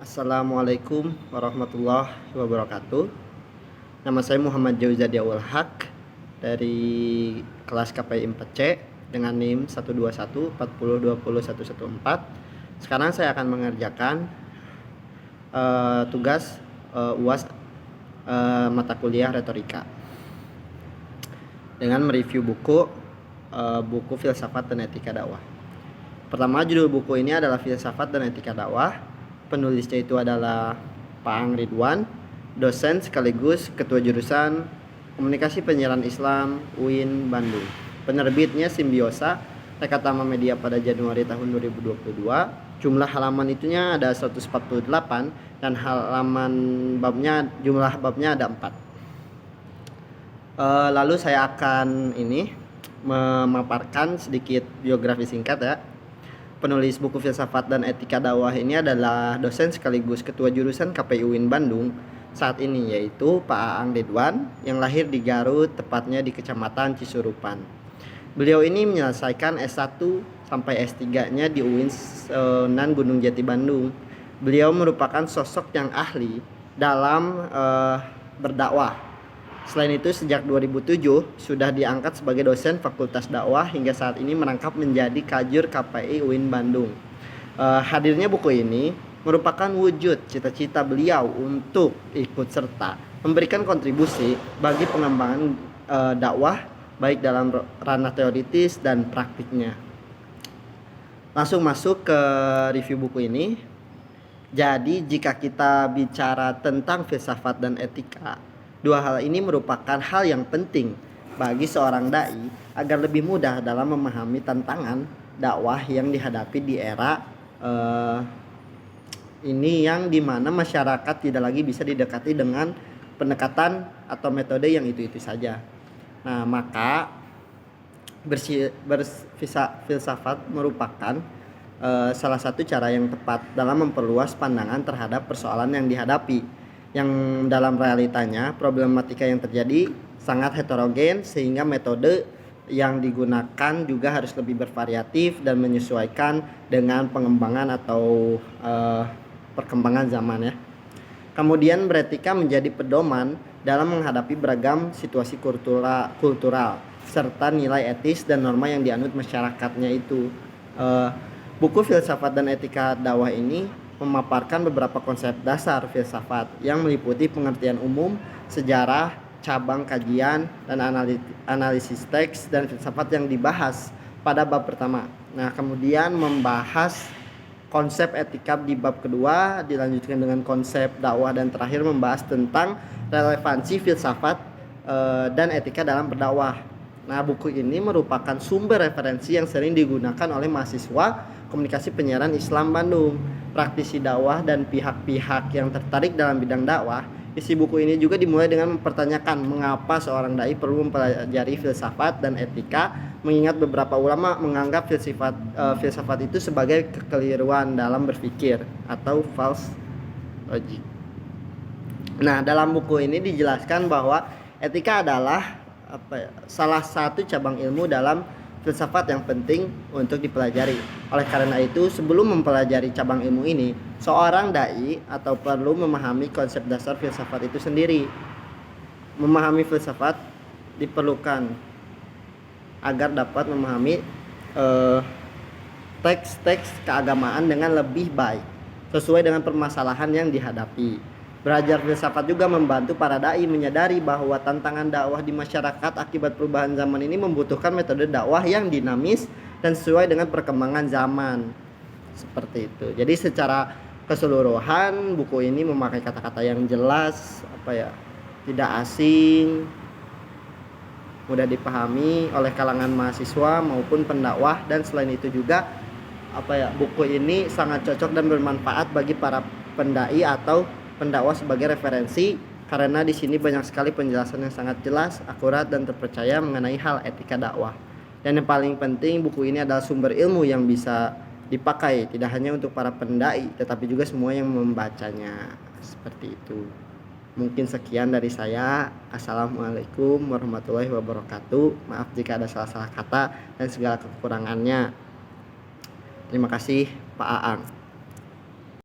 Assalamualaikum warahmatullahi wabarakatuh. Nama saya Muhammad Jauzadi Awal Haq dari kelas KPI 4C dengan NIM 12140201114. Sekarang saya akan mengerjakan tugas UAS mata kuliah retorika dengan mereview buku Filsafat dan Etika Dakwah. Pertama, judul buku ini adalah Filsafat dan Etika Dakwah. Penulisnya itu adalah Pak Ang Ridwan, dosen sekaligus ketua jurusan Komunikasi Penyiaran Islam UIN Bandung. Penerbitnya Simbiosa, Ekatama Media pada Januari tahun 2022. Jumlah halaman itunya ada 148 dan jumlah babnya ada 4. Lalu saya akan memaparkan sedikit biografi singkat ya. Penulis buku Filsafat dan Etika Dakwah ini adalah dosen sekaligus ketua jurusan KPI UIN Bandung saat ini, yaitu Pak Ang Ridwan yang lahir di Garut, tepatnya di Kecamatan Cisurupan. Beliau ini menyelesaikan S1 sampai S3-nya di UIN Sunan Gunung Jati Bandung. Beliau merupakan sosok yang ahli dalam berdakwah. Selain itu, sejak 2007 sudah diangkat sebagai dosen Fakultas Dakwah hingga saat ini merangkap menjadi Kajur KPI UIN Bandung. Hadirnya buku ini merupakan wujud cita-cita beliau untuk ikut serta memberikan kontribusi bagi pengembangan dakwah baik dalam ranah teoritis dan praktiknya. Langsung masuk ke review buku ini. Jadi jika kita bicara tentang filsafat dan etika, dua hal ini merupakan hal yang penting bagi seorang dai agar lebih mudah dalam memahami tantangan dakwah yang dihadapi di era ini, yang dimana masyarakat tidak lagi bisa didekati dengan pendekatan atau metode yang itu-itu saja. Nah, maka berfilsafat merupakan salah satu cara yang tepat dalam memperluas pandangan terhadap persoalan yang dihadapi, yang dalam realitanya problematika yang terjadi sangat heterogen, sehingga metode yang digunakan juga harus lebih bervariatif dan menyesuaikan dengan pengembangan atau perkembangan zaman ya. Kemudian beretika menjadi pedoman dalam menghadapi beragam situasi kultural serta nilai etis dan norma yang dianut masyarakatnya itu. Buku Filsafat dan Etika Dakwah ini memaparkan beberapa konsep dasar filsafat yang meliputi pengertian umum, sejarah, cabang kajian, dan analisis teks dan filsafat yang dibahas pada bab pertama. Nah, kemudian membahas konsep etika di bab kedua, dilanjutkan dengan konsep dakwah, dan terakhir membahas tentang relevansi filsafat dan etika dalam berdakwah. Nah, buku ini merupakan sumber referensi yang sering digunakan oleh mahasiswa Komunikasi Penyiaran Islam Bandung, praktisi dakwah, dan pihak-pihak yang tertarik dalam bidang dakwah. Isi buku ini juga dimulai dengan mempertanyakan mengapa seorang dai perlu mempelajari filsafat dan etika, mengingat beberapa ulama menganggap filsafat itu sebagai kekeliruan dalam berpikir atau false logic. Nah, dalam buku ini dijelaskan bahwa etika adalah salah satu cabang ilmu dalam filsafat yang penting untuk dipelajari. Oleh karena itu, sebelum mempelajari cabang ilmu ini, seorang dai atau perlu memahami konsep dasar filsafat itu sendiri. Memahami filsafat diperlukan agar dapat memahami teks-teks keagamaan dengan lebih baik sesuai dengan permasalahan yang dihadapi. Belajar filsafat juga membantu para dai menyadari bahwa tantangan dakwah di masyarakat akibat perubahan zaman ini membutuhkan metode dakwah yang dinamis dan sesuai dengan perkembangan zaman. Seperti itu. Jadi secara keseluruhan buku ini memakai kata-kata yang jelas, tidak asing, mudah dipahami oleh kalangan mahasiswa maupun pendakwah, dan selain itu juga buku ini sangat cocok dan bermanfaat bagi para pendai atau pendakwah sebagai referensi, karena di sini banyak sekali penjelasan yang sangat jelas, akurat, dan terpercaya mengenai hal etika dakwah. Dan yang paling penting, buku ini adalah sumber ilmu yang bisa dipakai tidak hanya untuk para pendai, tetapi juga semua yang membacanya. Seperti itu. Mungkin sekian dari saya. Assalamualaikum warahmatullahi wabarakatuh. Maaf jika ada salah-salah kata dan segala kekurangannya. Terima kasih, Pak Aang.